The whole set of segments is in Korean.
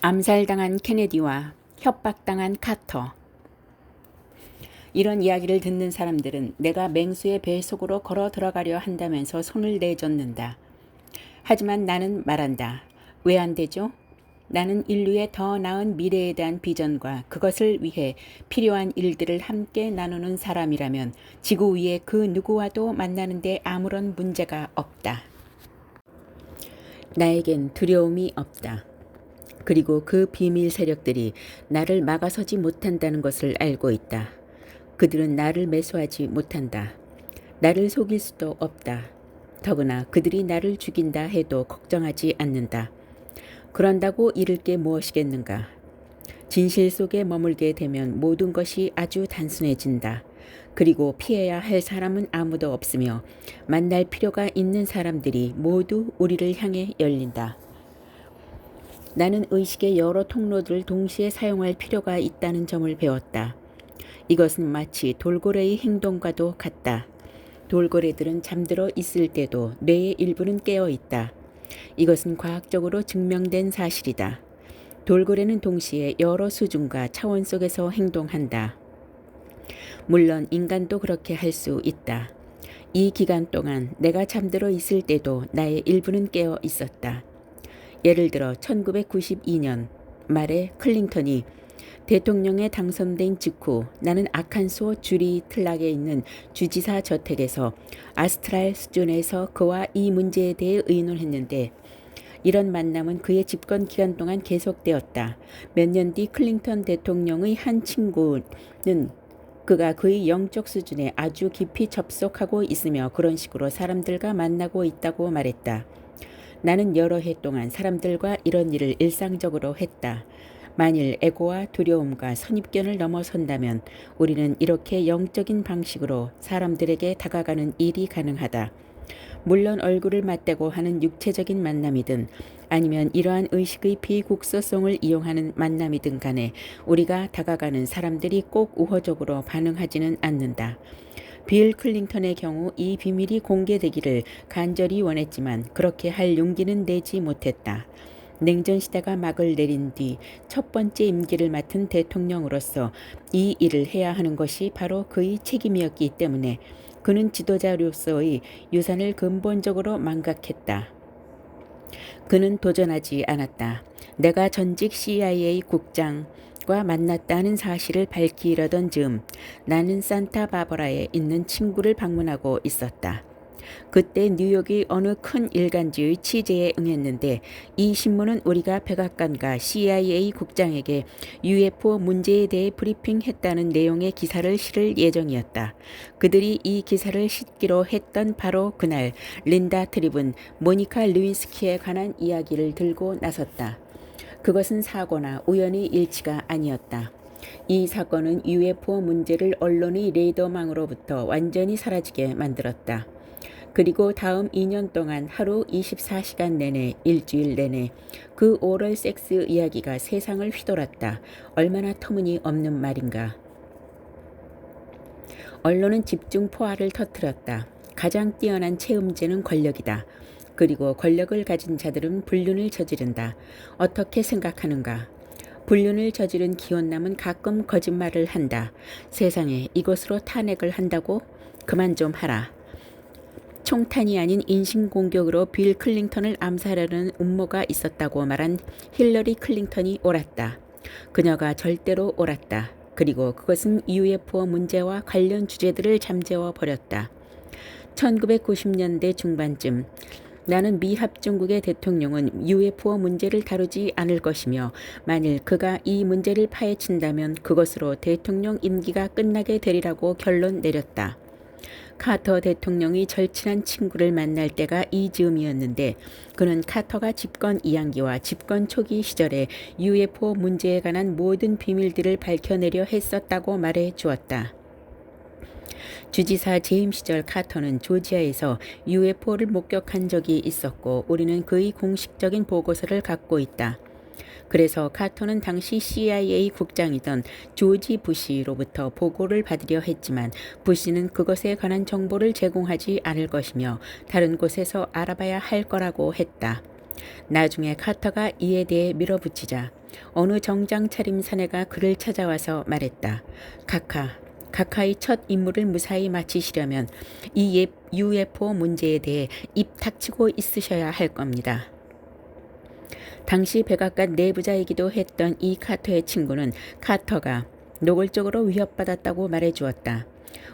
암살당한 케네디와 협박당한 카터. 이런 이야기를 듣는 사람들은 내가 맹수의 배 속으로 걸어 들어가려 한다면서 손을 내젓는다. 하지만 나는 말한다. 왜 안 되죠? 나는 인류의 더 나은 미래에 대한 비전과 그것을 위해 필요한 일들을 함께 나누는 사람이라면 지구 위에 그 누구와도 만나는데 아무런 문제가 없다. 나에겐 두려움이 없다. 그리고 그 비밀 세력들이 나를 막아서지 못한다는 것을 알고 있다. 그들은 나를 매수하지 못한다. 나를 속일 수도 없다. 더구나 그들이 나를 죽인다 해도 걱정하지 않는다. 그런다고 잃을 게 무엇이겠는가? 진실 속에 머물게 되면 모든 것이 아주 단순해진다. 그리고 피해야 할 사람은 아무도 없으며 만날 필요가 있는 사람들이 모두 우리를 향해 열린다. 나는 의식의 여러 통로들을 동시에 사용할 필요가 있다는 점을 배웠다. 이것은 마치 돌고래의 행동과도 같다. 돌고래들은 잠들어 있을 때도 뇌의 일부는 깨어 있다. 이것은 과학적으로 증명된 사실이다. 돌고래는 동시에 여러 수준과 차원 속에서 행동한다. 물론 인간도 그렇게 할 수 있다. 이 기간 동안 내가 잠들어 있을 때도 나의 일부는 깨어 있었다. 예를 들어 1992년 말에 클린턴이 대통령에 당선된 직후 나는 아칸소 주리 틀락에 있는 주지사 저택에서 아스트랄 수준에서 그와 이 문제에 대해 의논했는데 이런 만남은 그의 집권 기간 동안 계속되었다. 몇 년 뒤 클린턴 대통령의 한 친구는 그가 그의 영적 수준에 아주 깊이 접속하고 있으며 그런 식으로 사람들과 만나고 있다고 말했다. 나는 여러 해 동안 사람들과 이런 일을 일상적으로 했다. 만일 에고와 두려움과 선입견을 넘어선다면 우리는 이렇게 영적인 방식으로 사람들에게 다가가는 일이 가능하다. 물론 얼굴을 맞대고 하는 육체적인 만남이든 아니면 이러한 의식의 비국소성을 이용하는 만남이든 간에 우리가 다가가는 사람들이 꼭 우호적으로 반응하지는 않는다. 빌 클린턴의 경우 이 비밀이 공개되기를 간절히 원했지만 그렇게 할 용기는 내지 못했다. 냉전 시대가 막을 내린 뒤 첫 번째 임기를 맡은 대통령으로서 이 일을 해야 하는 것이 바로 그의 책임이었기 때문에 그는 지도자로서의 유산을 근본적으로 망각했다. 그는 도전하지 않았다. 내가 전직 CIA 국장과 만났다는 사실을 밝히려던 즈음 나는 산타바바라에 있는 친구를 방문하고 있었다. 그때 뉴욕의 어느 큰 일간지의 취재에 응했는데 이 신문은 우리가 백악관과 CIA 국장에게 UFO 문제에 대해 브리핑했다는 내용의 기사를 실을 예정이었다. 그들이 이 기사를 싣기로 했던 바로 그날 린다 트립은 모니카 루인스키에 관한 이야기를 들고 나섰다. 그것은 사고나 우연의 일치가 아니었다. 이 사건은 UFO 문제를 언론의 레이더망으로부터 완전히 사라지게 만들었다. 그리고 다음 2년 동안 하루 24시간 내내 일주일 내내 그 오럴 섹스 이야기가 세상을 휘돌았다. 얼마나 터무니없는 말인가. 언론은 집중 포화를 터뜨렸다. 가장 뛰어난 체험제는 권력이다. 그리고 권력을 가진 자들은 불륜을 저지른다. 어떻게 생각하는가? 불륜을 저지른 기혼남은 가끔 거짓말을 한다. 세상에 이것으로 탄핵을 한다고? 그만 좀 하라. 총탄이 아닌 인신공격으로 빌 클린턴을 암살하려는 음모가 있었다고 말한 힐러리 클린턴이 옳았다. 그녀가 절대로 옳았다. 그리고 그것은 UFO 문제와 관련 주제들을 잠재워 버렸다. 1990년대 중반쯤 나는 미 합중국의 대통령은 UFO 문제를 다루지 않을 것이며 만일 그가 이 문제를 파헤친다면 그것으로 대통령 임기가 끝나게 되리라고 결론 내렸다. 카터 대통령이 절친한 친구를 만날 때가 이 즈음이었는데 그는 카터가 집권 2학기와 집권 초기 시절에 UFO 문제에 관한 모든 비밀들을 밝혀내려 했었다고 말해 주었다. 주지사 재임 시절 카터는 조지아에서 UFO를 목격한 적이 있었고 우리는 그의 공식적인 보고서를 갖고 있다. 그래서 카터는 당시 CIA 국장이던 조지 부시로부터 보고를 받으려 했지만 부시는 그것에 관한 정보를 제공하지 않을 것이며 다른 곳에서 알아봐야 할 거라고 했다. 나중에 카터가 이에 대해 밀어붙이자 어느 정장 차림 사내가 그를 찾아와서 말했다. 카카의 첫 임무를 무사히 마치시려면 이 UFO 문제에 대해 입 닥치고 있으셔야 할 겁니다. 당시 백악관 내부자이기도 했던 이 카터의 친구는 카터가 노골적으로 위협받았다고 말해주었다.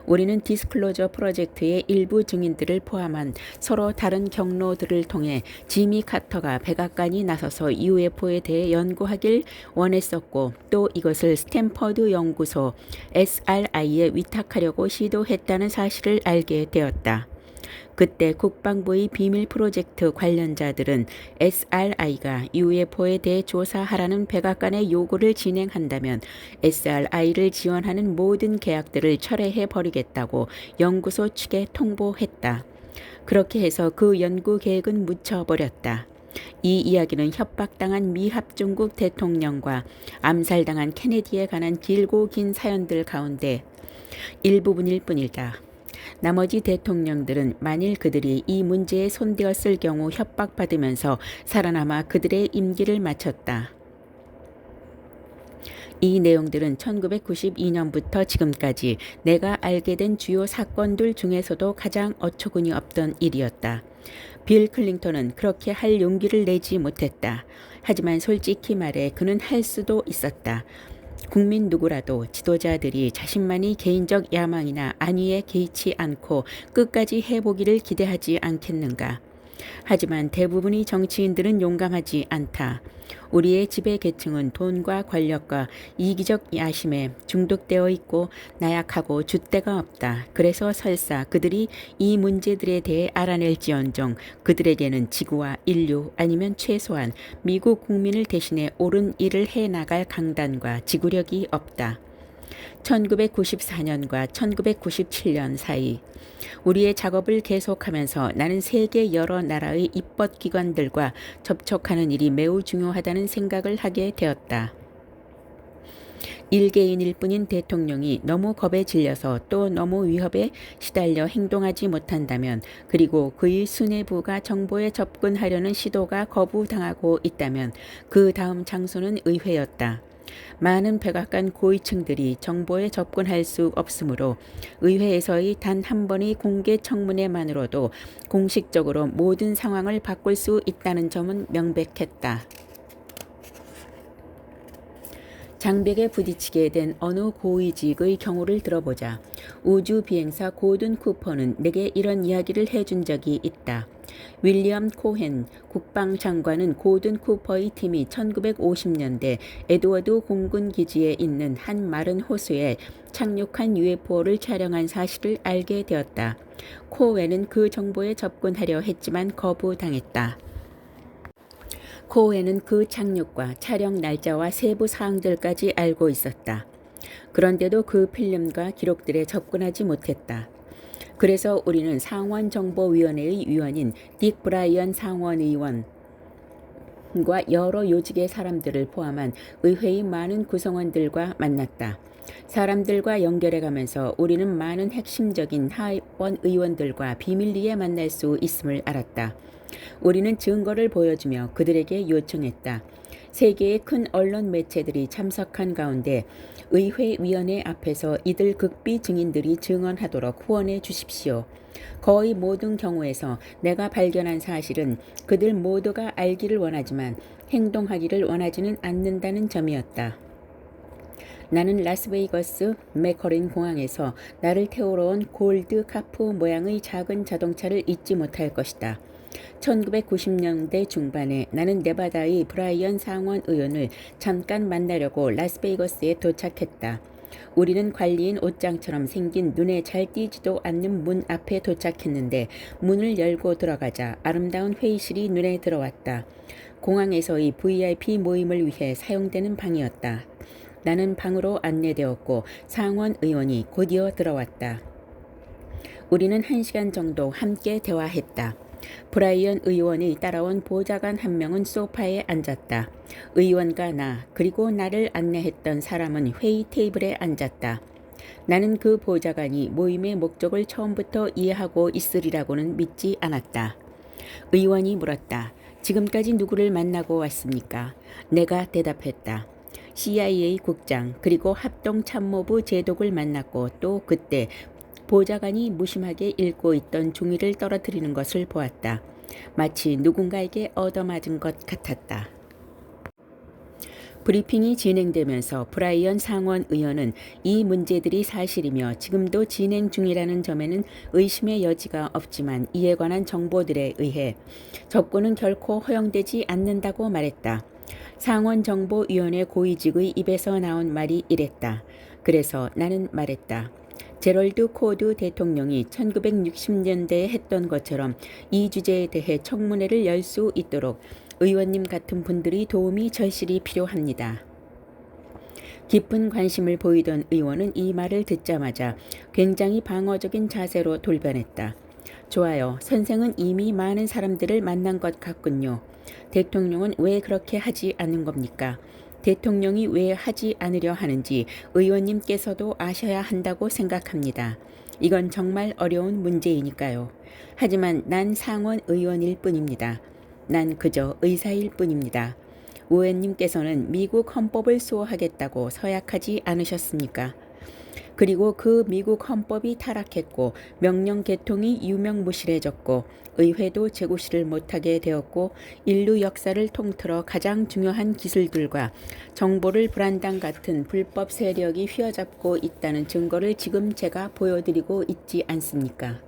우리는 디스클로저 프로젝트의 일부 증인들을 포함한 서로 다른 경로들을 통해 지미 카터가 백악관이 나서서 UFO에 대해 연구하길 원했었고 또 이것을 스탠퍼드 연구소 SRI에 위탁하려고 시도했다는 사실을 알게 되었다. 그때 국방부의 비밀 프로젝트 관련자들은 SRI가 UFO에 대해 조사하라는 백악관의 요구를 진행한다면 SRI를 지원하는 모든 계약들을 철회해 버리겠다고 연구소 측에 통보했다. 그렇게 해서 그 연구 계획은 묻혀버렸다. 이 이야기는 협박당한 미 합중국 대통령과 암살당한 케네디에 관한 길고 긴 사연들 가운데 일부분일 뿐이다. 나머지 대통령들은 만일 그들이 이 문제에 손대었을 경우 협박받으면서 살아남아 그들의 임기를 마쳤다. 이 내용들은 1992년부터 지금까지 내가 알게 된 주요 사건들 중에서도 가장 어처구니 없던 일이었다. 빌 클린턴은 그렇게 할 용기를 내지 못했다. 하지만 솔직히 말해 그는 할 수도 있었다. 국민 누구라도 지도자들이 자신만이 개인적 야망이나 안위에 개의치 않고 끝까지 해보기를 기대하지 않겠는가. 하지만 대부분의 정치인들은 용감하지 않다. 우리의 지배 계층은 돈과 권력과 이기적 야심에 중독되어 있고 나약하고 줏대가 없다. 그래서 설사 그들이 이 문제들에 대해 알아낼지언정 그들에게는 지구와 인류 아니면 최소한 미국 국민을 대신해 옳은 일을 해나갈 강단과 지구력이 없다. 1994년과 1997년 사이 우리의 작업을 계속하면서 나는 세계 여러 나라의 입법기관들과 접촉하는 일이 매우 중요하다는 생각을 하게 되었다. 일개인일 뿐인 대통령이 너무 겁에 질려서 또 너무 위협에 시달려 행동하지 못한다면 그리고 그의 수뇌부가 정보에 접근하려는 시도가 거부당하고 있다면 그 다음 장소는 의회였다. 많은 백악관 고위층들이 정보에 접근할 수 없으므로 의회에서의 단 한 번의 공개 청문회만으로도 공식적으로 모든 상황을 바꿀 수 있다는 점은 명백했다. 장벽에 부딪히게 된 어느 고위직의 경우를 들어보자. 우주비행사 고든 쿠퍼는 내게 이런 이야기를 해준 적이 있다. 윌리엄 코헨 국방장관은 고든 쿠퍼의 팀이 1950년대 에드워드 공군기지에 있는 한 마른 호수에 착륙한 UFO를 촬영한 사실을 알게 되었다. 코헨은 그 정보에 접근하려 했지만 거부당했다. 코헨은 그 착륙과 촬영 날짜와 세부 사항들까지 알고 있었다. 그런데도 그 필름과 기록들에 접근하지 못했다. 그래서 우리는 상원정보위원회의 위원인 딕 브라이언 상원의원과 여러 요직의 사람들을 포함한 의회의 많은 구성원들과 만났다. 사람들과 연결해가면서 우리는 많은 핵심적인 하원 의원들과 비밀리에 만날 수 있음을 알았다. 우리는 증거를 보여주며 그들에게 요청했다. 세계의 큰 언론 매체들이 참석한 가운데 의회위원회 앞에서 이들 극비 증인들이 증언하도록 후원해 주십시오. 거의 모든 경우에서 내가 발견한 사실은 그들 모두가 알기를 원하지만 행동하기를 원하지는 않는다는 점이었다. 나는 라스베이거스 맥커린 공항에서 나를 태우러 온 골드 카프 모양의 작은 자동차를 잊지 못할 것이다. 1990년대 중반에 나는 네바다의 브라이언 상원 의원을 잠깐 만나려고 라스베이거스에 도착했다. 우리는 관리인 옷장처럼 생긴 눈에 잘 띄지도 않는 문 앞에 도착했는데 문을 열고 들어가자 아름다운 회의실이 눈에 들어왔다. 공항에서의 VIP 모임을 위해 사용되는 방이었다. 나는 방으로 안내되었고 상원 의원이 곧이어 들어왔다. 우리는 1시간 정도 함께 대화했다. 브라이언 의원이 따라온 보좌관 한 명은 소파에 앉았다. 의원과 나 그리고 나를 안내했던 사람은 회의 테이블에 앉았다. 나는 그 보좌관이 모임의 목적을 처음부터 이해하고 있으리라고는 믿지 않았다. 의원이 물었다. 지금까지 누구를 만나고 왔습니까? 내가 대답했다. CIA 국장 그리고 합동참모부 제독을 만났고 또 그때 보좌관이 무심하게 읽고 있던 종이를 떨어뜨리는 것을 보았다. 마치 누군가에게 얻어맞은 것 같았다. 브리핑이 진행되면서 브라이언 상원 의원은 이 문제들이 사실이며 지금도 진행 중이라는 점에는 의심의 여지가 없지만 이에 관한 정보들에 의해 접근은 결코 허용되지 않는다고 말했다. 상원정보위원회 고위직의 입에서 나온 말이 이랬다. 그래서 나는 말했다. 제럴드 코드 대통령이 1960년대에 했던 것처럼 이 주제에 대해 청문회를 열 수 있도록 의원님 같은 분들이 도움이 절실히 필요합니다. 깊은 관심을 보이던 의원은 이 말을 듣자마자 굉장히 방어적인 자세로 돌변했다. 좋아요. 선생은 이미 많은 사람들을 만난 것 같군요. 대통령은 왜 그렇게 하지 않는 겁니까? 대통령이 왜 하지 않으려 하는지 의원님께서도 아셔야 한다고 생각합니다. 이건 정말 어려운 문제이니까요. 하지만 난 상원 의원일 뿐입니다. 난 그저 의사일 뿐입니다. 의원님께서는 미국 헌법을 수호하겠다고 서약하지 않으셨습니까? 그리고 그 미국 헌법이 타락했고 명령 개통이 유명무실해졌고 의회도 제구실을 못하게 되었고 인류 역사를 통틀어 가장 중요한 기술들과 정보를 불안당 같은 불법 세력이 휘어잡고 있다는 증거를 지금 제가 보여드리고 있지 않습니까?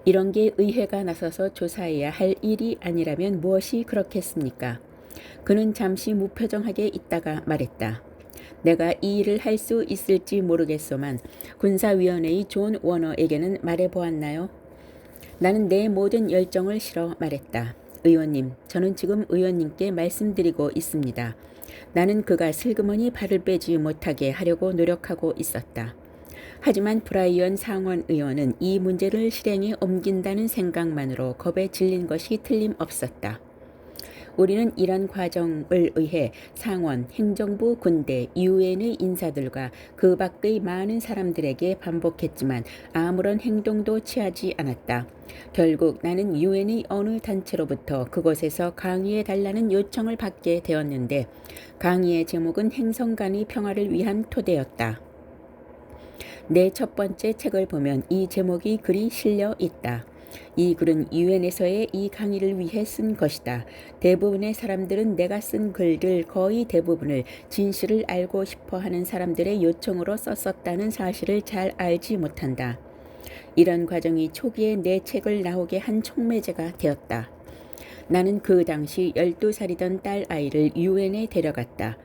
이런 게 의회가 나서서 조사해야 할 일이 아니라면 무엇이 그렇겠습니까? 그는 잠시 무표정하게 있다가 말했다. 내가 이 일을 할 수 있을지 모르겠소만 군사위원회의 존 워너에게는 말해보았나요? 나는 내 모든 열정을 실어 말했다. 의원님, 저는 지금 의원님께 말씀드리고 있습니다. 나는 그가 슬그머니 발을 빼지 못하게 하려고 노력하고 있었다. 하지만 브라이언 상원 의원은 이 문제를 실행에 옮긴다는 생각만으로 겁에 질린 것이 틀림없었다. 우리는 이런 과정을 위해 상원, 행정부, 군대, 유엔의 인사들과 그 밖의 많은 사람들에게 반복했지만 아무런 행동도 취하지 않았다. 결국 나는 유엔의 어느 단체로부터 그곳에서 강의해달라는 요청을 받게 되었는데 강의의 제목은 행성 간의 평화를 위한 토대였다. 내 첫 번째 책을 보면 이 제목이 글이 실려 있다. 이 글은 유엔에서의 이 강의를 위해 쓴 것이다. 대부분의 사람들은 내가 쓴 글들 거의 대부분을 진실을 알고 싶어 하는 사람들의 요청으로 썼었다는 사실을 잘 알지 못한다. 이런 과정이 초기에 내 책을 나오게 한 촉매제가 되었다. 나는 그 당시 12살이던 딸 아이를 유엔에 데려갔다.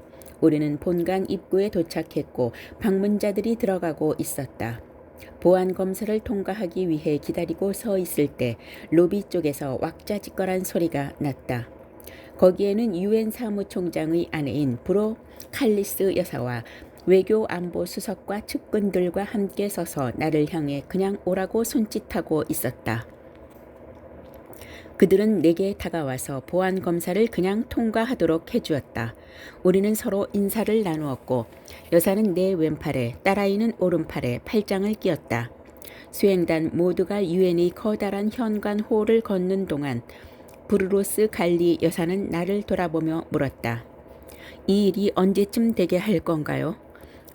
우리는 본관 입구에 도착했고 방문자들이 들어가고 있었다. 보안 검사를 통과하기 위해 기다리고 서 있을 때 로비 쪽에서 왁자지껄한 소리가 났다. 거기에는 유엔 사무총장의 아내인 브로 칼리스 여사와 외교 안보 수석과 측근들과 함께 서서 나를 향해 그냥 오라고 손짓하고 있었다. 그들은 내게 다가와서 보안 검사를 그냥 통과하도록 해주었다. 우리는 서로 인사를 나누었고 여사는 내 왼팔에 딸아이는 오른팔에 팔짱을 끼웠다. 수행단 모두가 유엔의 커다란 현관 홀을 걷는 동안 브루로스 갈리 여사는 나를 돌아보며 물었다. 이 일이 언제쯤 되게 할 건가요?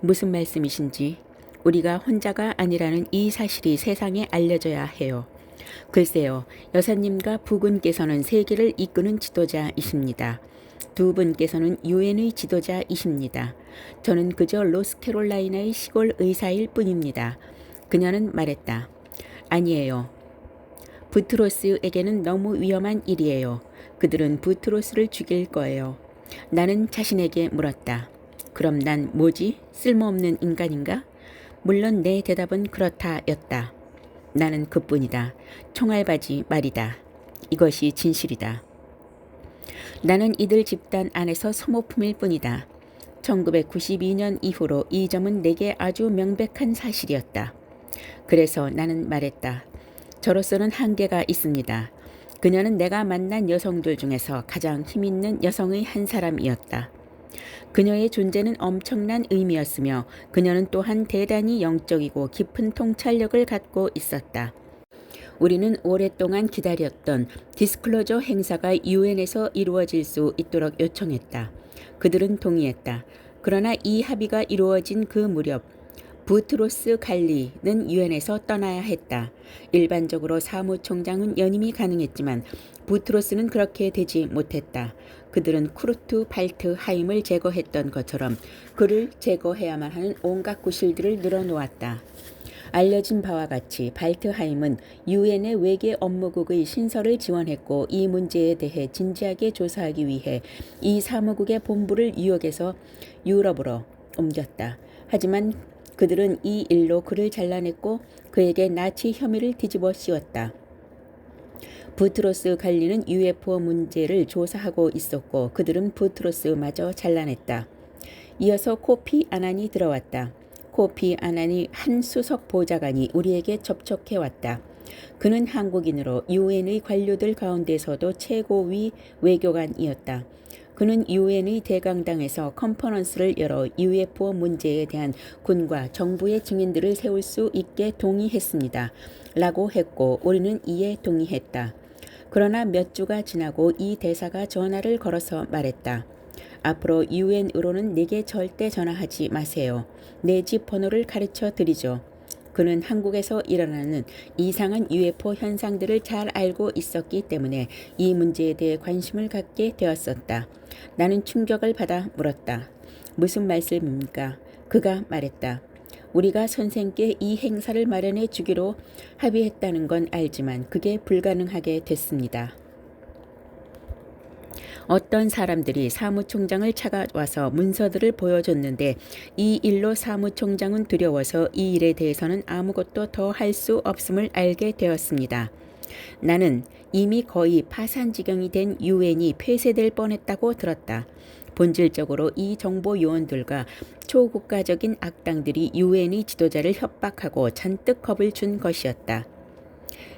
무슨 말씀이신지? 우리가 혼자가 아니라는 이 사실이 세상에 알려져야 해요. 글쎄요, 여사님과 부군께서는 세계를 이끄는 지도자이십니다. 두 분께서는 유엔의 지도자이십니다. 저는 그저 노스캐롤라이나의 시골 의사일 뿐입니다. 그녀는 말했다. 아니에요. 부트로스에게는 너무 위험한 일이에요. 그들은 부트로스를 죽일 거예요. 나는 자신에게 물었다. 그럼 난 뭐지? 쓸모없는 인간인가? 물론 내 대답은 그렇다였다. 나는 그뿐이다. 총알바지 말이다. 이것이 진실이다. 나는 이들 집단 안에서 소모품일 뿐이다. 1992년 이후로 이 점은 내게 아주 명백한 사실이었다. 그래서 나는 말했다. 저로서는 한계가 있습니다. 그녀는 내가 만난 여성들 중에서 가장 힘있는 여성의 한 사람이었다. 그녀의 존재는 엄청난 의미였으며 그녀는 또한 대단히 영적이고 깊은 통찰력을 갖고 있었다. 우리는 오랫동안 기다렸던 디스클로저 행사가 유엔에서 이루어질 수 있도록 요청했다. 그들은 동의했다. 그러나 이 합의가 이루어진 그 무렵 부트로스 갈리는 유엔에서 떠나야 했다. 일반적으로 사무총장은 연임이 가능했지만 부트로스는 그렇게 되지 못했다. 그들은 쿠르트 발트 하임을 제거했던 것처럼 그를 제거해야만 하는 온갖 구실들을 늘어놓았다. 알려진 바와 같이 발트하임은 유엔의 외계 업무국의 신설을 지원했고 이 문제에 대해 진지하게 조사하기 위해 이 사무국의 본부를 뉴욕에서 유럽으로 옮겼다. 하지만 그들은 이 일로 그를 잘라냈고 그에게 나치 혐의를 뒤집어 씌웠다. 부트로스 갈리는 UFO 문제를 조사하고 있었고 그들은 부트로스마저 잘라냈다. 이어서 코피 아난이 들어왔다. 코피 아난이 한 수석 보좌관이 우리에게 접촉해왔다. 그는 한국인으로 유엔의 관료들 가운데서도 최고위 외교관이었다. 그는 유엔의 대강당에서 컨퍼런스를 열어 UFO 문제에 대한 군과 정부의 증인들을 세울 수 있게 동의했습니다. 라고 했고 우리는 이에 동의했다. 그러나 몇 주가 지나고 이 대사가 전화를 걸어서 말했다. 앞으로 유엔으로는 내게 절대 전화하지 마세요. 내 집 번호를 가르쳐 드리죠. 그는 한국에서 일어나는 이상한 UFO 현상들을 잘 알고 있었기 때문에 이 문제에 대해 관심을 갖게 되었었다. 나는 충격을 받아 물었다. 무슨 말씀입니까? 그가 말했다. 우리가 선생께 이 행사를 마련해 주기로 합의했다는 건 알지만 그게 불가능하게 됐습니다. 어떤 사람들이 사무총장을 찾아와서 문서들을 보여줬는데 이 일로 사무총장은 두려워서 이 일에 대해서는 아무것도 더 할 수 없음을 알게 되었습니다. 나는 이미 거의 파산지경이 된 유엔이 폐쇄될 뻔했다고 들었다. 본질적으로 이 정보 요원들과 초국가적인 악당들이 유엔의 지도자를 협박하고 잔뜩 겁을 준 것이었다.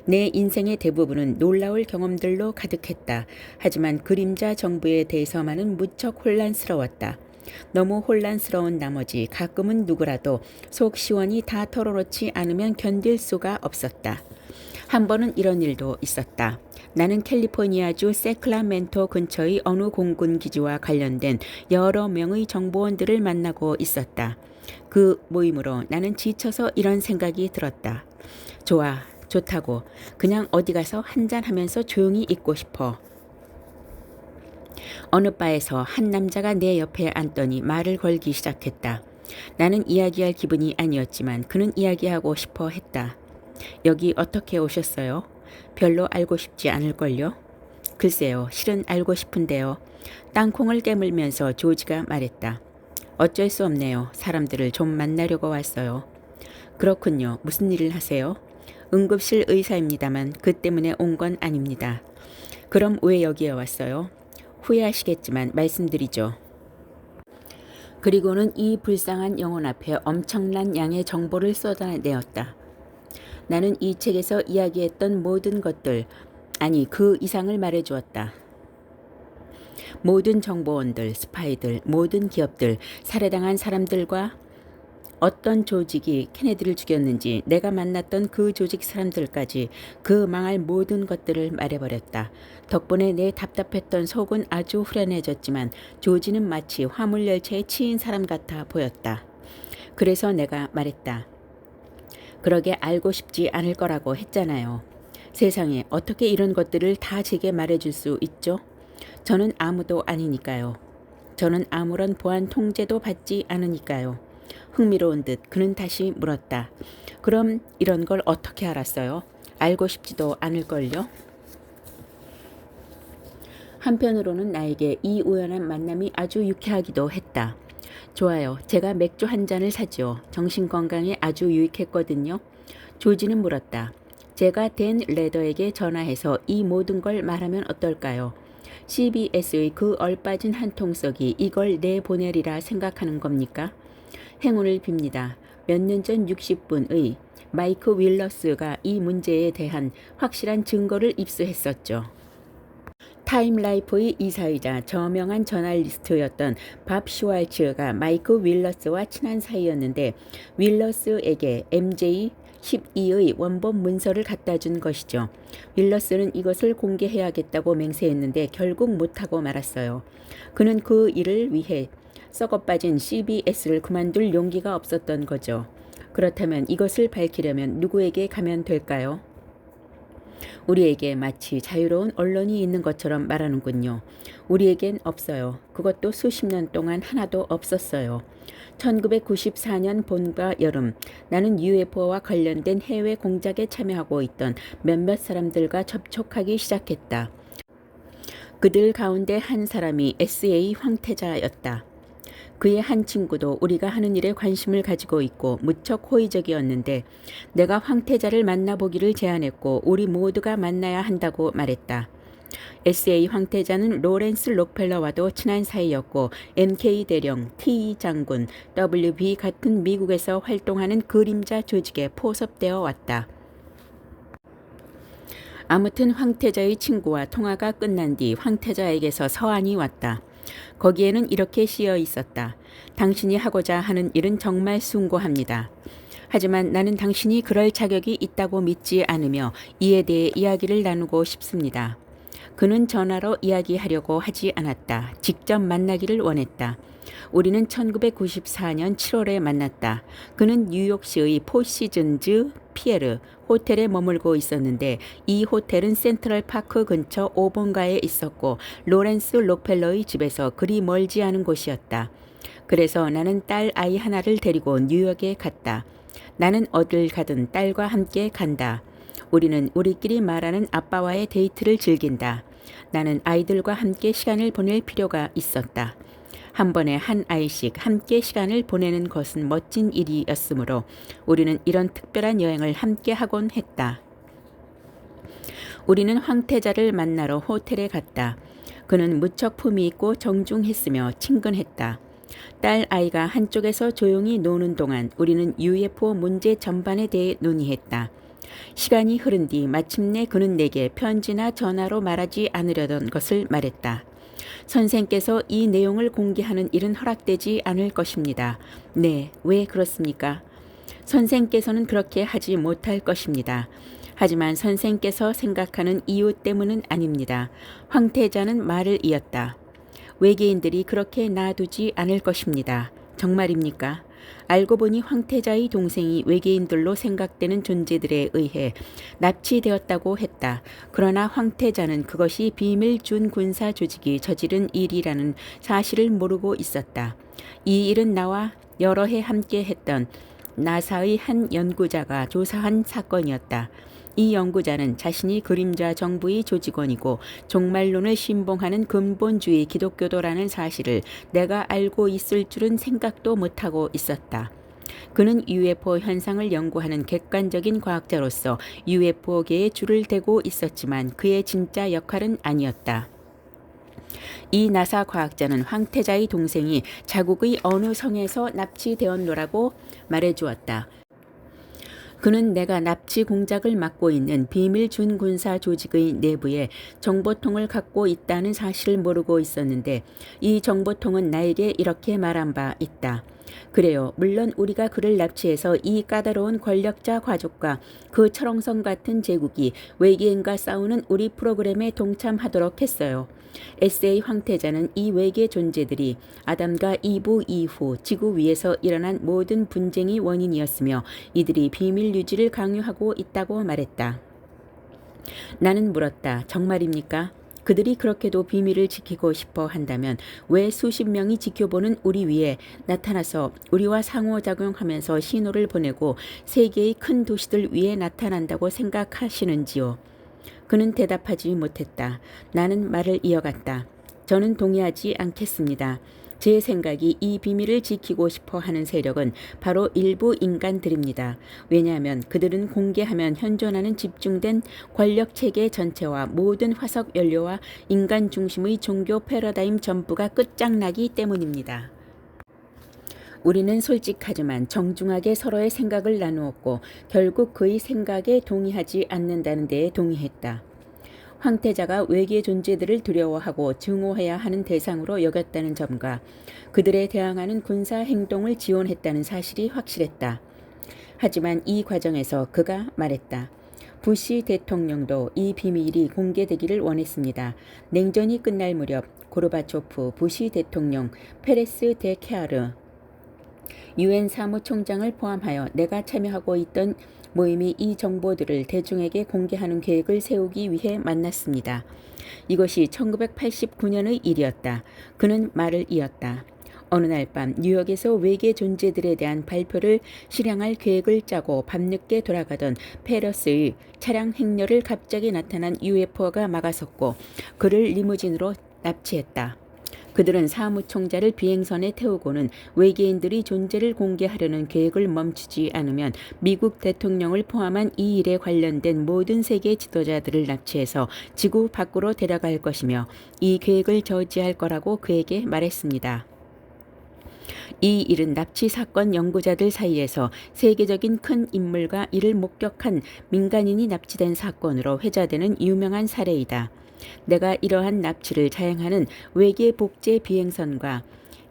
내 인생의 대부분은 놀라울 경험들로 가득했다. 하지만 그림자 정부에 대해서만은 무척 혼란스러웠다. 너무 혼란스러운 나머지 가끔은 누구라도 속 시원히 다 털어놓지 않으면 견딜 수가 없었다. 한 번은 이런 일도 있었다. 나는 캘리포니아주 세크라멘토 근처의 어느 공군 기지와 관련된 여러 명의 정보원들을 만나고 있었다. 그 모임으로 나는 지쳐서 이런 생각이 들었다. 좋아, 좋다고. 그냥 어디 가서 한잔하면서 조용히 있고 싶어. 어느 바에서 한 남자가 내 옆에 앉더니 말을 걸기 시작했다. 나는 이야기할 기분이 아니었지만 그는 이야기하고 싶어 했다. 여기 어떻게 오셨어요? 별로 알고 싶지 않을걸요? 글쎄요, 실은 알고 싶은데요. 땅콩을 깨물면서 조지가 말했다. 어쩔 수 없네요. 사람들을 좀 만나려고 왔어요. 그렇군요. 무슨 일을 하세요? 응급실 의사입니다만 그 때문에 온 건 아닙니다. 그럼 왜 여기에 왔어요? 후회하시겠지만 말씀드리죠. 그리고는 이 불쌍한 영혼 앞에 엄청난 양의 정보를 쏟아내었다. 나는 이 책에서 이야기했던 모든 것들, 아니 그 이상을 말해주었다. 모든 정보원들, 스파이들, 모든 기업들, 살해당한 사람들과 어떤 조직이 케네디를 죽였는지 내가 만났던 그 조직 사람들까지 그 망할 모든 것들을 말해버렸다. 덕분에 내 답답했던 속은 아주 후련해졌지만 조지는 마치 화물열차에 치인 사람 같아 보였다. 그래서 내가 말했다. 그러게 알고 싶지 않을 거라고 했잖아요. 세상에 어떻게 이런 것들을 다 제게 말해줄 수 있죠? 저는 아무도 아니니까요. 저는 아무런 보안 통제도 받지 않으니까요. 흥미로운 듯 그는 다시 물었다. 그럼 이런 걸 어떻게 알았어요? 알고 싶지도 않을걸요? 한편으로는 나에게 이 우연한 만남이 아주 유쾌하기도 했다. 좋아요. 제가 맥주 한 잔을 사죠. 정신건강에 아주 유익했거든요. 조지는 물었다. 제가 댄 레더에게 전화해서 이 모든 걸 말하면 어떨까요? CBS의 그 얼빠진 한 통속이 이걸 내보내리라 생각하는 겁니까? 행운을 빕니다. 몇 년 전 60분의 마이크 윌러스가 이 문제에 대한 확실한 증거를 입수했었죠. 타임라이프의 이사이자 저명한 저널리스트였던 밥 슈왈츠가 마이크 윌러스와 친한 사이였는데 윌러스에게 MJ 12의 원본 문서를 갖다 준 것이죠. 윌러스는 이것을 공개해야겠다고 맹세했는데 결국 못하고 말았어요. 그는 그 일을 위해 썩어빠진 CBS를 그만둘 용기가 없었던 거죠. 그렇다면 이것을 밝히려면 누구에게 가면 될까요? 우리에게 마치 자유로운 언론이 있는 것처럼 말하는군요. 우리에겐 없어요. 그것도 수십 년 동안 하나도 없었어요. 1994년 봄과 여름, 나는 UFO와 관련된 해외 공작에 참여하고 있던 몇몇 사람들과 접촉하기 시작했다. 그들 가운데 한 사람이 SA 황태자였다. 그의 한 친구도 우리가 하는 일에 관심을 가지고 있고 무척 호의적이었는데 내가 황태자를 만나보기를 제안했고 우리 모두가 만나야 한다고 말했다. SA 황태자는 로렌스 록펠러와도 친한 사이였고 MK 대령, T 장군, WB 같은 미국에서 활동하는 그림자 조직에 포섭되어 왔다. 아무튼 황태자의 친구와 통화가 끝난 뒤 황태자에게서 서한이 왔다. 거기에는 이렇게 쓰여 있었다. 당신이 하고자 하는 일은 정말 숭고합니다. 하지만 나는 당신이 그럴 자격이 있다고 믿지 않으며 이에 대해 이야기를 나누고 싶습니다. 그는 전화로 이야기하려고 하지 않았다. 직접 만나기를 원했다. 우리는 1994년 7월에 만났다. 그는 뉴욕시의 포시즌즈 피에르 호텔에 머물고 있었는데 이 호텔은 센트럴파크 근처 오본가에 있었고 로렌스 록펠러의 집에서 그리 멀지 않은 곳이었다. 그래서 나는 딸 아이 하나를 데리고 뉴욕에 갔다. 나는 어딜 가든 딸과 함께 간다. 우리는 우리끼리 말하는 아빠와의 데이트를 즐긴다. 나는 아이들과 함께 시간을 보낼 필요가 있었다. 한 번에 한 아이씩 함께 시간을 보내는 것은 멋진 일이었으므로 우리는 이런 특별한 여행을 함께 하곤 했다. 우리는 황태자를 만나러 호텔에 갔다. 그는 무척 품위 있고 정중했으며 친근했다. 딸 아이가 한쪽에서 조용히 노는 동안 우리는 UFO 문제 전반에 대해 논의했다. 시간이 흐른 뒤 마침내 그는 내게 편지나 전화로 말하지 않으려던 것을 말했다. 선생께서 이 내용을 공개하는 일은 허락되지 않을 것입니다. 네, 왜 그렇습니까? 선생께서는 그렇게 하지 못할 것입니다. 하지만 선생께서 생각하는 이유 때문은 아닙니다. 황태자는 말을 이었다. 외계인들이 그렇게 놔두지 않을 것입니다. 정말입니까? 알고 보니 황태자의 동생이 외계인들로 생각되는 존재들에 의해 납치되었다고 했다. 그러나 황태자는 그것이 비밀 준군사 조직이 저지른 일이라는 사실을 모르고 있었다. 이 일은 나와 여러 해 함께 했던 나사의 한 연구자가 조사한 사건이었다. 이 연구자는 자신이 그림자 정부의 조직원이고 종말론을 신봉하는 근본주의 기독교도라는 사실을 내가 알고 있을 줄은 생각도 못하고 있었다. 그는 UFO 현상을 연구하는 객관적인 과학자로서 UFO계에 줄을 대고 있었지만 그의 진짜 역할은 아니었다. 이 나사 과학자는 황태자의 동생이 자국의 어느 성에서 납치되었노라고 말해주었다. 그는 내가 납치 공작을 맡고 있는 비밀 준군사 조직의 내부에 정보통을 갖고 있다는 사실을 모르고 있었는데 이 정보통은 나에게 이렇게 말한 바 있다. 그래요. 물론 우리가 그를 납치해서 이 까다로운 권력자 가족과 그 철옹성 같은 제국이 외계인과 싸우는 우리 프로그램에 동참하도록 했어요. SA 황태자는 이 외계 존재들이 아담과 이브 이후 지구 위에서 일어난 모든 분쟁의 원인이었으며 이들이 비밀 유지를 강요하고 있다고 말했다. 나는 물었다. 정말입니까? 그들이 그렇게도 비밀을 지키고 싶어 한다면 왜 수십 명이 지켜보는 우리 위에 나타나서 우리와 상호작용하면서 신호를 보내고 세계의 큰 도시들 위에 나타난다고 생각하시는지요? 그는 대답하지 못했다. 나는 말을 이어갔다. 저는 동의하지 않겠습니다. 제 생각이 이 비밀을 지키고 싶어 하는 세력은 바로 일부 인간들입니다. 왜냐하면 그들은 공개하면 현존하는 집중된 권력체계 전체와 모든 화석 연료와 인간 중심의 종교 패러다임 전부가 끝장나기 때문입니다. 우리는 솔직하지만 정중하게 서로의 생각을 나누었고 결국 그의 생각에 동의하지 않는다는 데에 동의했다. 황태자가 외계 존재들을 두려워하고 증오해야 하는 대상으로 여겼다는 점과 그들에 대항하는 군사 행동을 지원했다는 사실이 확실했다. 하지만 이 과정에서 그가 말했다. 부시 대통령도 이 비밀이 공개되기를 원했습니다. 냉전이 끝날 무렵 고르바초프 부시 대통령, 페레스 데 케아르 유엔 사무총장을 포함하여 내가 참여하고 있던 모임이 이 정보들을 대중에게 공개하는 계획을 세우기 위해 만났습니다. 이것이 1989년의 일이었다. 그는 말을 이었다. 어느 날 밤 뉴욕에서 외계 존재들에 대한 발표를 실행할 계획을 짜고 밤늦게 돌아가던 페러스의 차량 행렬을 갑자기 나타난 UFO가 막아섰고 그를 리무진으로 납치했다. 그들은 사무총장을 비행선에 태우고는 외계인들이 존재를 공개하려는 계획을 멈추지 않으면 미국 대통령을 포함한 이 일에 관련된 모든 세계 지도자들을 납치해서 지구 밖으로 데려갈 것이며 이 계획을 저지할 거라고 그에게 말했습니다. 이 일은 납치 사건 연구자들 사이에서 세계적인 큰 인물과 이를 목격한 민간인이 납치된 사건으로 회자되는 유명한 사례이다. 내가 이러한 납치를 자행하는 외계 복제 비행선과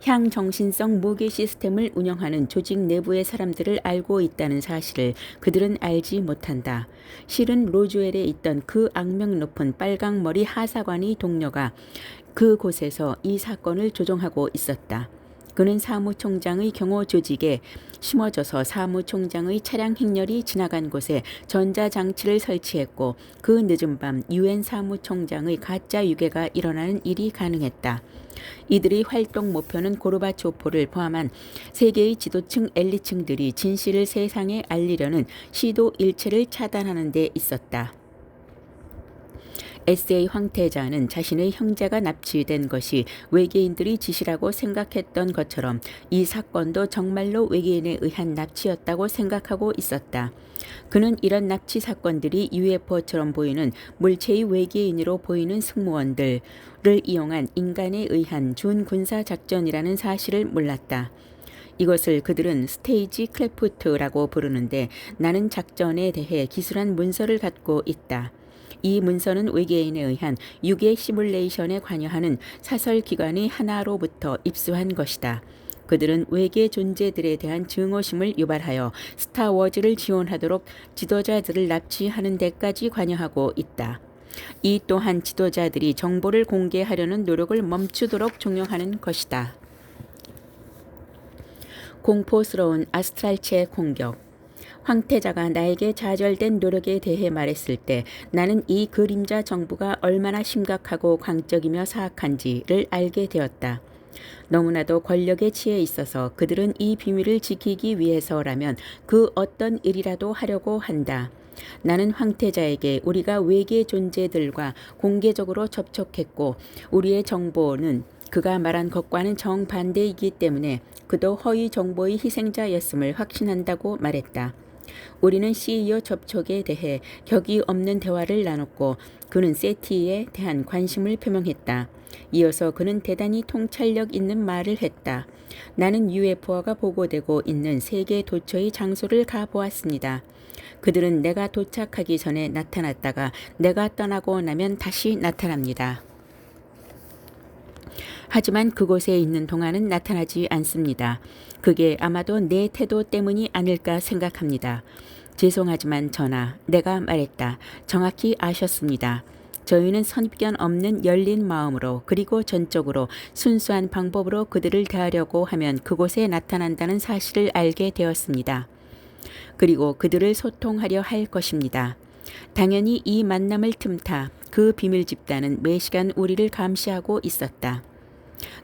향정신성 모계 시스템을 운영하는 조직 내부의 사람들을 알고 있다는 사실을 그들은 알지 못한다. 실은 로즈웰에 있던 그 악명 높은 빨강머리 하사관의 동료가 그곳에서 이 사건을 조종하고 있었다. 그는 사무총장의 경호 조직에 심어져서 사무총장의 차량 행렬이 지나간 곳에 전자장치를 설치했고 그 늦은 밤 유엔 사무총장의 가짜 유괴가 일어나는 일이 가능했다. 이들의 활동 목표는 고르바초프를 포함한 세계의 지도층 엘리층들이 진실을 세상에 알리려는 시도 일체를 차단하는 데 있었다. 에세이 황태자는 자신의 형제가 납치된 것이 외계인들이 지시라고 생각했던 것처럼 이 사건도 정말로 외계인에 의한 납치였다고 생각하고 있었다. 그는 이런 납치 사건들이 UFO처럼 보이는 물체의 외계인으로 보이는 승무원들을 이용한 인간에 의한 준군사 작전이라는 사실을 몰랐다. 이것을 그들은 스테이지 크래프트라고 부르는데 나는 작전에 대해 기술한 문서를 갖고 있다. 이 문서는 외계인에 의한 유괴 시뮬레이션에 관여하는 사설기관의 하나로부터 입수한 것이다. 그들은 외계 존재들에 대한 증오심을 유발하여 스타워즈를 지원하도록 지도자들을 납치하는 데까지 관여하고 있다. 이 또한 지도자들이 정보를 공개하려는 노력을 멈추도록 종용하는 것이다. 공포스러운 아스트랄체의 공격. 황태자가 나에게 좌절된 노력에 대해 말했을 때 나는 이 그림자 정부가 얼마나 심각하고 광적이며 사악한지를 알게 되었다. 너무나도 권력에 취해 있어서 그들은 이 비밀을 지키기 위해서라면 그 어떤 일이라도 하려고 한다. 나는 황태자에게 우리가 외계 존재들과 공개적으로 접촉했고 우리의 정보는 그가 말한 것과는 정반대이기 때문에 그도 허위 정보의 희생자였음을 확신한다고 말했다. 우리는 CEO 접촉에 대해 격이 없는 대화를 나눴고 그는 세티에 대한 관심을 표명했다. 이어서 그는 대단히 통찰력 있는 말을 했다. 나는 UFO가 보고되고 있는 세계 도처의 장소를 가보았습니다. 그들은 내가 도착하기 전에 나타났다가 내가 떠나고 나면 다시 나타납니다. 하지만 그곳에 있는 동안은 나타나지 않습니다. 그게 아마도 내 태도 때문이 아닐까 생각합니다. 죄송하지만 전하, 내가 말했다. 정확히 아셨습니다. 저희는 선입견 없는 열린 마음으로 그리고 전적으로 순수한 방법으로 그들을 대하려고 하면 그곳에 나타난다는 사실을 알게 되었습니다. 그리고 그들을 소통하려 할 것입니다. 당연히 이 만남을 틈타 그 비밀 집단은 매시간 우리를 감시하고 있었다.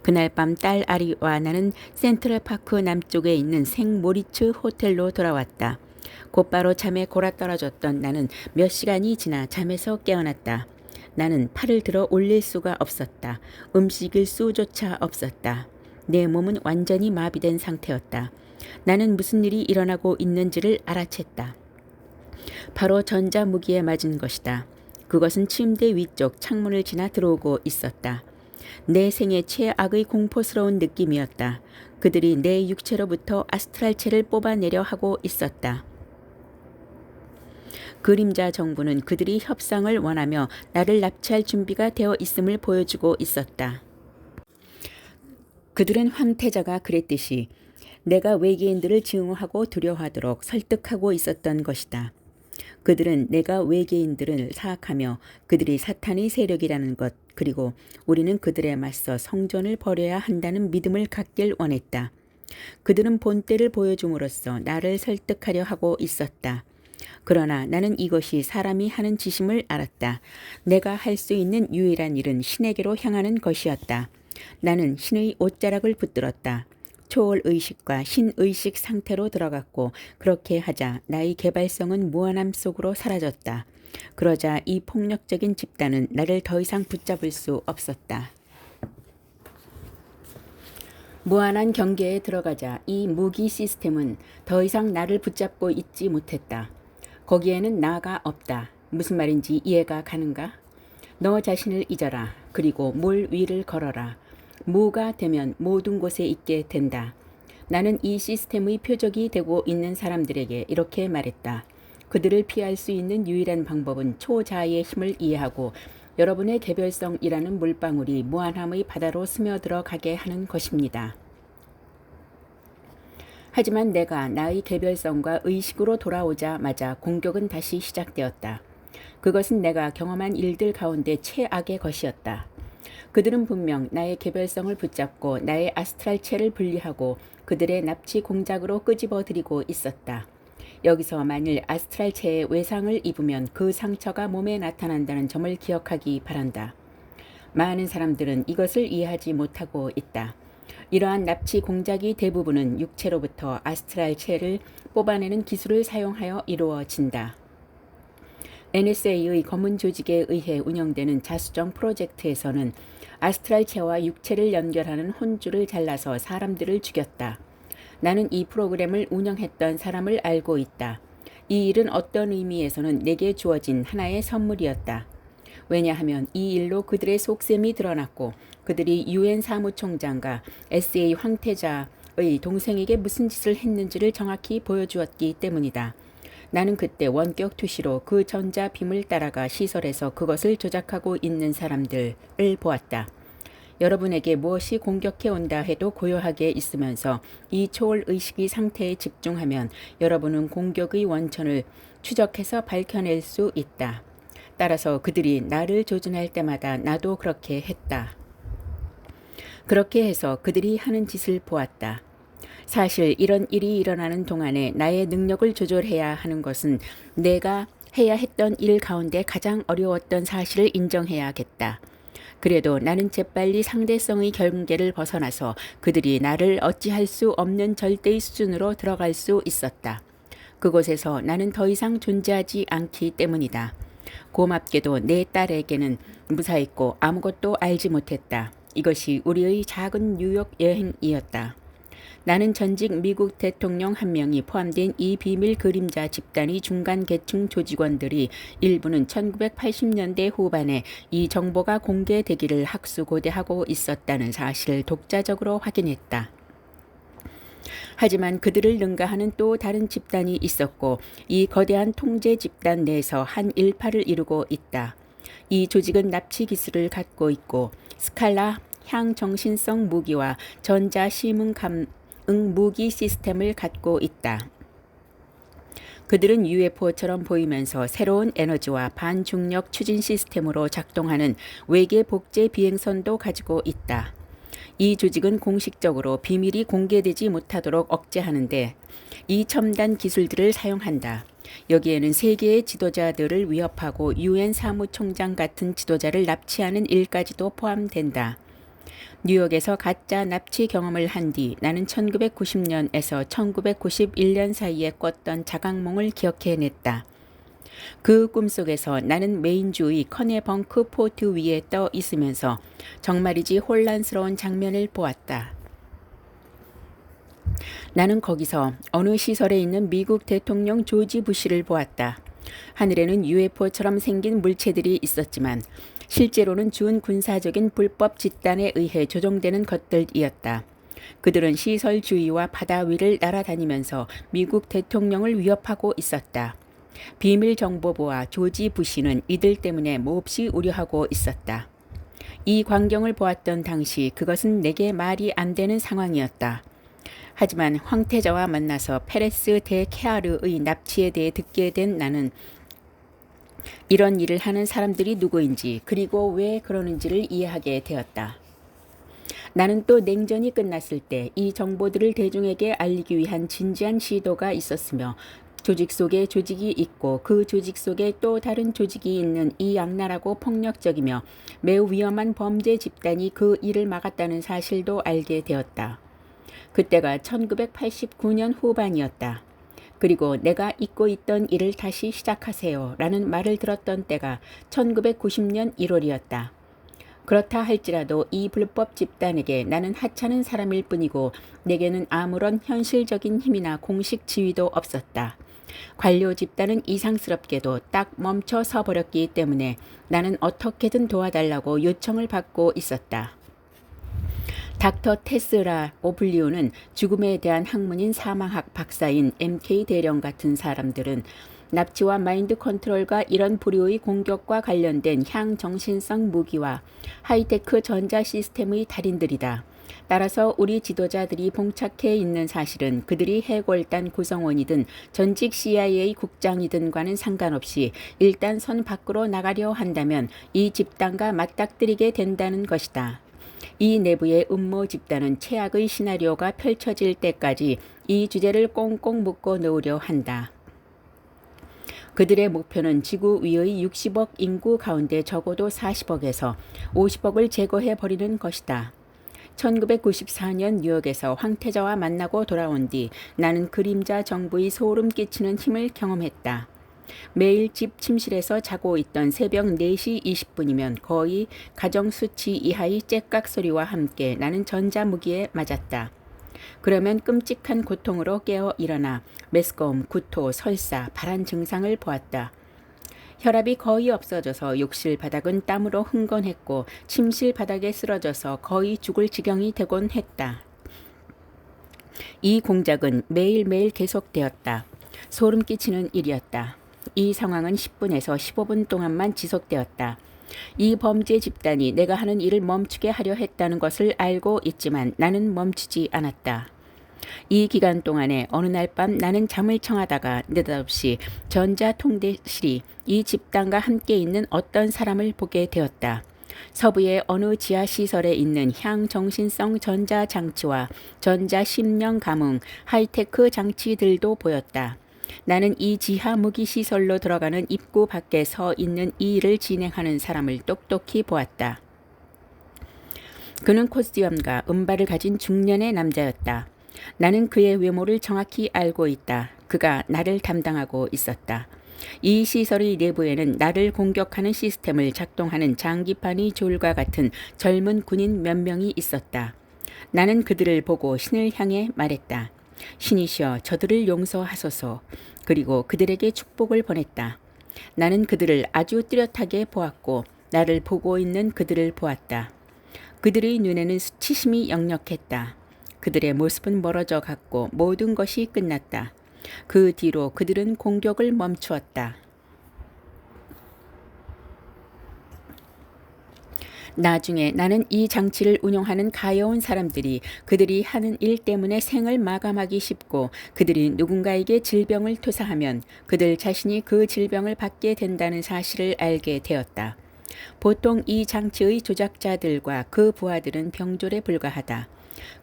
그날 밤 딸 아리와 나는 센트럴파크 남쪽에 있는 생모리츠 호텔로 돌아왔다. 곧바로 잠에 골아떨어졌던 나는 몇 시간이 지나 잠에서 깨어났다. 나는 팔을 들어 올릴 수가 없었다. 움직일 수조차 없었다. 내 몸은 완전히 마비된 상태였다. 나는 무슨 일이 일어나고 있는지를 알아챘다. 바로 전자무기에 맞은 것이다. 그것은 침대 위쪽 창문을 지나 들어오고 있었다. 내 생애 최악의 공포스러운 느낌이었다. 그들이 내 육체로부터 아스트랄체를 뽑아내려 하고 있었다. 그림자 정부는 그들이 협상을 원하며 나를 납치할 준비가 되어 있음을 보여주고 있었다. 그들은 황태자가 그랬듯이 내가 외계인들을 증오하고 두려워하도록 설득하고 있었던 것이다. 그들은 내가 외계인들을 사악하며 그들이 사탄의 세력이라는 것, 그리고 우리는 그들에 맞서 성전을 버려야 한다는 믿음을 갖길 원했다. 그들은 본때를 보여줌으로써 나를 설득하려 하고 있었다. 그러나 나는 이것이 사람이 하는 짓임을 알았다. 내가 할 수 있는 유일한 일은 신에게로 향하는 것이었다. 나는 신의 옷자락을 붙들었다. 초월의식과 신의식 상태로 들어갔고 그렇게 하자 나의 개발성은 무한함 속으로 사라졌다. 그러자 이 폭력적인 집단은 나를 더 이상 붙잡을 수 없었다. 무한한 경계에 들어가자 이 무기 시스템은 더 이상 나를 붙잡고 있지 못했다. 거기에는 나가 없다. 무슨 말인지 이해가 가는가? 너 자신을 잊어라. 그리고 물 위를 걸어라. 무가 되면 모든 곳에 있게 된다. 나는 이 시스템의 표적이 되고 있는 사람들에게 이렇게 말했다. 그들을 피할 수 있는 유일한 방법은 초자아의 힘을 이해하고 여러분의 개별성이라는 물방울이 무한함의 바다로 스며들어가게 하는 것입니다. 하지만 내가 나의 개별성과 의식으로 돌아오자마자 공격은 다시 시작되었다. 그것은 내가 경험한 일들 가운데 최악의 것이었다. 그들은 분명 나의 개별성을 붙잡고 나의 아스트랄체를 분리하고 그들의 납치 공작으로 끄집어들이고 있었다. 여기서 만일 아스트랄체의 외상을 입으면 그 상처가 몸에 나타난다는 점을 기억하기 바란다. 많은 사람들은 이것을 이해하지 못하고 있다. 이러한 납치 공작이 대부분은 육체로부터 아스트랄체를 뽑아내는 기술을 사용하여 이루어진다. NSA의 검은 조직에 의해 운영되는 자수정 프로젝트에서는 아스트랄체와 육체를 연결하는 혼줄을 잘라서 사람들을 죽였다. 나는 이 프로그램을 운영했던 사람을 알고 있다. 이 일은 어떤 의미에서는 내게 주어진 하나의 선물이었다. 왜냐하면 이 일로 그들의 속셈이 드러났고 그들이 UN 사무총장과 SA 황태자의 동생에게 무슨 짓을 했는지를 정확히 보여주었기 때문이다. 나는 그때 원격 투시로 그 전자빔을 따라가 시설에서 그것을 조작하고 있는 사람들을 보았다. 여러분에게 무엇이 공격해 온다 해도 고요하게 있으면서 이 초월의식의 상태에 집중하면 여러분은 공격의 원천을 추적해서 밝혀낼 수 있다. 따라서 그들이 나를 조준할 때마다 나도 그렇게 했다. 그렇게 해서 그들이 하는 짓을 보았다. 사실 이런 일이 일어나는 동안에 나의 능력을 조절해야 하는 것은 내가 해야 했던 일 가운데 가장 어려웠던 사실을 인정해야겠다. 그래도 나는 재빨리 상대성의 경계를 벗어나서 그들이 나를 어찌할 수 없는 절대의 수준으로 들어갈 수 있었다. 그곳에서 나는 더 이상 존재하지 않기 때문이다. 고맙게도 내 딸에게는 무사했고 아무것도 알지 못했다. 이것이 우리의 작은 뉴욕 여행이었다. 나는 전직 미국 대통령 한 명이 포함된 이 비밀 그림자 집단의 중간 계층 조직원들이 일부는 1980년대 후반에 이 정보가 공개되기를 학수고대하고 있었다는 사실을 독자적으로 확인했다. 하지만 그들을 능가하는 또 다른 집단이 있었고 이 거대한 통제 집단 내에서 한 일파를 이루고 있다. 이 조직은 납치 기술을 갖고 있고 스칼라 향정신성 무기와 전자심응 무기 시스템을 갖고 있다. 그들은 UFO처럼 보이면서 새로운 에너지와 반중력 추진 시스템으로 작동하는 외계 복제 비행선도 가지고 있다. 이 조직은 공식적으로 비밀이 공개되지 못하도록 억제하는데 이 첨단 기술들을 사용한다. 여기에는 세계의 지도자들을 위협하고 UN 사무총장 같은 지도자를 납치하는 일까지도 포함된다. 뉴욕에서 가짜 납치 경험을 한 뒤 나는 1990년에서 1991년 사이에 꿨던 자각몽을 기억해냈다. 그 꿈속에서 나는 메인주의 커네벙크 포트 위에 떠 있으면서 정말이지 혼란스러운 장면을 보았다. 나는 거기서 어느 시설에 있는 미국 대통령 조지 부시를 보았다. 하늘에는 UFO처럼 생긴 물체들이 있었지만 실제로는 준군사적인 불법 집단에 의해 조종되는 것들이었다. 그들은 시설 주위와 바다 위를 날아다니면서 미국 대통령을 위협하고 있었다. 비밀정보부와 조지 부시는 이들 때문에 몹시 우려하고 있었다. 이 광경을 보았던 당시 그것은 내게 말이 안 되는 상황이었다. 하지만 황태자와 만나서 페레스 데 케아르의 납치에 대해 듣게 된 나는 이런 일을 하는 사람들이 누구인지 그리고 왜 그러는지를 이해하게 되었다. 나는 또 냉전이 끝났을 때 이 정보들을 대중에게 알리기 위한 진지한 시도가 있었으며 조직 속에 조직이 있고 그 조직 속에 또 다른 조직이 있는 이 악랄하고 폭력적이며 매우 위험한 범죄 집단이 그 일을 막았다는 사실도 알게 되었다. 그때가 1989년 후반이었다. 그리고 내가 잊고 있던 일을 다시 시작하세요 라는 말을 들었던 때가 1990년 1월이었다. 그렇다 할지라도 이 불법 집단에게 나는 하찮은 사람일 뿐이고 내게는 아무런 현실적인 힘이나 공식 지위도 없었다. 관료 집단은 이상스럽게도 딱 멈춰 서 버렸기 때문에 나는 어떻게든 도와달라고 요청을 받고 있었다. 닥터 테스라 오블리오는 죽음에 대한 학문인 사망학 박사인 MK 대령 같은 사람들은 납치와 마인드 컨트롤과 이런 부류의 공격과 관련된 향정신성 무기와 하이테크 전자 시스템의 달인들이다. 따라서 우리 지도자들이 봉착해 있는 사실은 그들이 해골단 구성원이든 전직 CIA 국장이든과는 상관없이 일단 선 밖으로 나가려 한다면 이 집단과 맞닥뜨리게 된다는 것이다. 이 내부의 음모 집단은 최악의 시나리오가 펼쳐질 때까지 이 주제를 꽁꽁 묶어 놓으려 한다. 그들의 목표는 지구 위의 60억 인구 가운데 적어도 40억에서 50억을 제거해버리는 것이다. 1994년 뉴욕에서 황태자와 만나고 돌아온 뒤 나는 그림자 정부의 소름 끼치는 힘을 경험했다. 매일 집 침실에서 자고 있던 새벽 4시 20분이면 거의 가정수치 이하의 째깍 소리와 함께 나는 전자무기에 맞았다. 그러면 끔찍한 고통으로 깨어 일어나 메스꺼움, 구토, 설사, 발한 증상을 보았다. 혈압이 거의 없어져서 욕실 바닥은 땀으로 흥건했고 침실 바닥에 쓰러져서 거의 죽을 지경이 되곤 했다. 이 공작은 매일매일 계속되었다. 소름 끼치는 일이었다. 이 상황은 10분에서 15분 동안만 지속되었다. 이 범죄 집단이 내가 하는 일을 멈추게 하려 했다는 것을 알고 있지만 나는 멈추지 않았다. 이 기간 동안에 어느 날 밤 나는 잠을 청하다가 느닷없이 전자통제실이 이 집단과 함께 있는 어떤 사람을 보게 되었다. 서부의 어느 지하시설에 있는 향정신성 전자장치와 전자심령 감응, 하이테크 장치들도 보였다. 나는 이 지하 무기시설로 들어가는 입구 밖에 서 있는 이 일을 진행하는 사람을 똑똑히 보았다. 그는 코스튬과 은발을 가진 중년의 남자였다. 나는 그의 외모를 정확히 알고 있다. 그가 나를 담당하고 있었다. 이 시설의 내부에는 나를 공격하는 시스템을 작동하는 장기판의 졸과 같은 젊은 군인 몇 명이 있었다. 나는 그들을 보고 신을 향해 말했다. 신이시여 저들을 용서하소서. 그리고 그들에게 축복을 보냈다. 나는 그들을 아주 뚜렷하게 보았고 나를 보고 있는 그들을 보았다. 그들의 눈에는 수치심이 역력했다. 그들의 모습은 멀어져 갔고 모든 것이 끝났다. 그 뒤로 그들은 공격을 멈추었다. 나중에 나는 이 장치를 운용하는 가여운 사람들이 그들이 하는 일 때문에 생을 마감하기 쉽고 그들이 누군가에게 질병을 투사하면 그들 자신이 그 질병을 받게 된다는 사실을 알게 되었다. 보통 이 장치의 조작자들과 그 부하들은 병졸에 불과하다.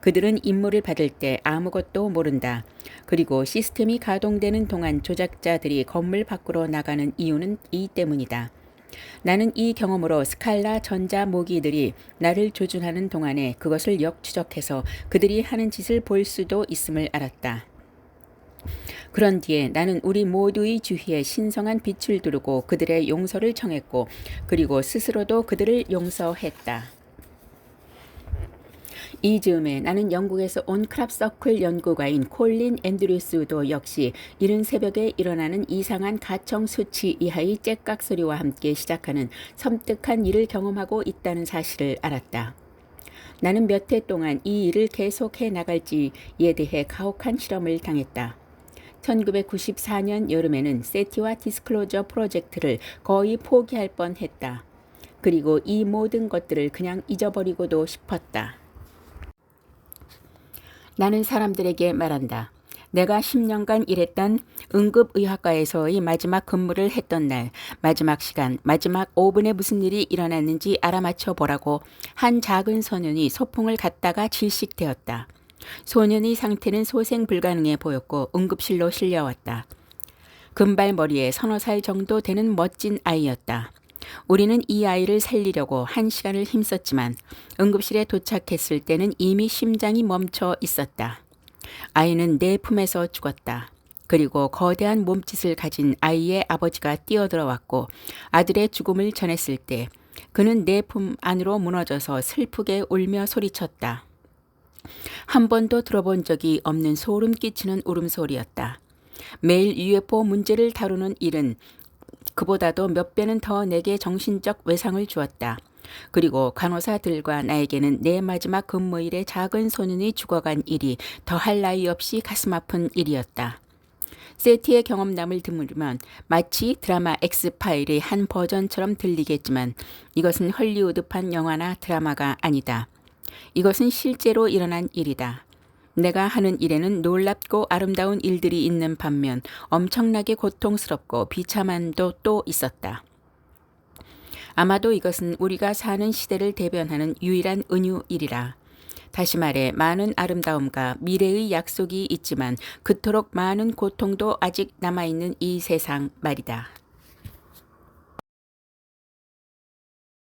그들은 임무를 받을 때 아무것도 모른다. 그리고 시스템이 가동되는 동안 조작자들이 건물 밖으로 나가는 이유는 이 때문이다. 나는 이 경험으로 스칼라 전자 모기들이 나를 조준하는 동안에 그것을 역추적해서 그들이 하는 짓을 볼 수도 있음을 알았다. 그런 뒤에 나는 우리 모두의 주위에 신성한 빛을 두르고 그들의 용서를 청했고 그리고 스스로도 그들을 용서했다. 이 즈음에 나는 영국에서 온 크랍서클 연구가인 콜린 앤드류스도 역시 이른 새벽에 일어나는 이상한 가청 수치 이하의 째깍 소리와 함께 시작하는 섬뜩한 일을 경험하고 있다는 사실을 알았다. 나는 몇 해 동안 이 일을 계속해 나갈지에 대해 가혹한 실험을 당했다. 1994년 여름에는 세티와 디스클로저 프로젝트를 거의 포기할 뻔했다. 그리고 이 모든 것들을 그냥 잊어버리고도 싶었다. 나는 사람들에게 말한다. 내가 10년간 일했던 응급의학과에서의 마지막 근무를 했던 날, 마지막 시간, 마지막 5분에 무슨 일이 일어났는지 알아맞혀 보라고 한 작은 소년이 소풍을 갔다가 질식되었다. 소년의 상태는 소생 불가능해 보였고 응급실로 실려왔다. 금발머리에 서너 살 정도 되는 멋진 아이였다. 우리는 이 아이를 살리려고 1시간을 힘썼지만 응급실에 도착했을 때는 이미 심장이 멈춰 있었다. 아이는 내 품에서 죽었다. 그리고 거대한 몸짓을 가진 아이의 아버지가 뛰어들어왔고 아들의 죽음을 전했을 때 그는 내 품 안으로 무너져서 슬프게 울며 소리쳤다. 한 번도 들어본 적이 없는 소름 끼치는 울음소리였다. 매일 UFO 문제를 다루는 일은 그보다도 몇 배는 더 내게 정신적 외상을 주었다. 그리고 간호사들과 나에게는 내 마지막 근무일에 작은 소년이 죽어간 일이 더할 나위 없이 가슴 아픈 일이었다. 세티의 경험담을 들으면 마치 드라마 X파일의 한 버전처럼 들리겠지만 이것은 헐리우드판 영화나 드라마가 아니다. 이것은 실제로 일어난 일이다. 내가 하는 일에는 놀랍고 아름다운 일들이 있는 반면 엄청나게 고통스럽고 비참함도 또 있었다. 아마도 이것은 우리가 사는 시대를 대변하는 유일한 은유일이라. 다시 말해 많은 아름다움과 미래의 약속이 있지만 그토록 많은 고통도 아직 남아있는 이 세상 말이다.